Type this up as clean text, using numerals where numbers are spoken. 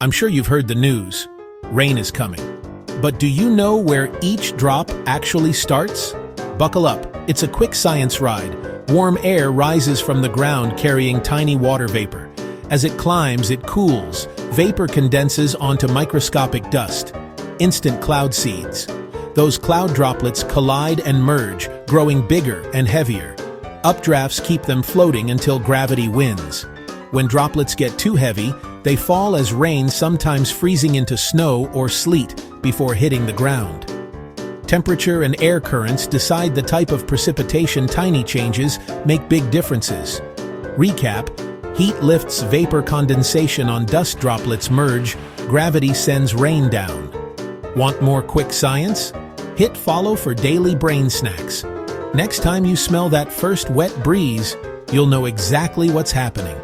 I'm sure you've heard the news. Rain is coming. But do you know where each drop actually starts? Buckle up. It's a quick science ride. Warm air rises from the ground carrying tiny water vapor. As it climbs, it cools. Vapor condenses onto microscopic dust. Instant cloud seeds. Those cloud droplets collide and merge, growing bigger and heavier. Updrafts keep them floating until gravity wins. When droplets get too heavy, they fall as rain, sometimes freezing into snow or sleet before hitting the ground. Temperature and air currents decide the type of precipitation. Tiny changes make big differences. Recap: heat lifts vapor, condensation on dust, droplets merge, gravity sends rain down. Want more quick science? Hit follow for daily brain snacks. Next time you smell that first wet breeze, you'll know exactly what's happening.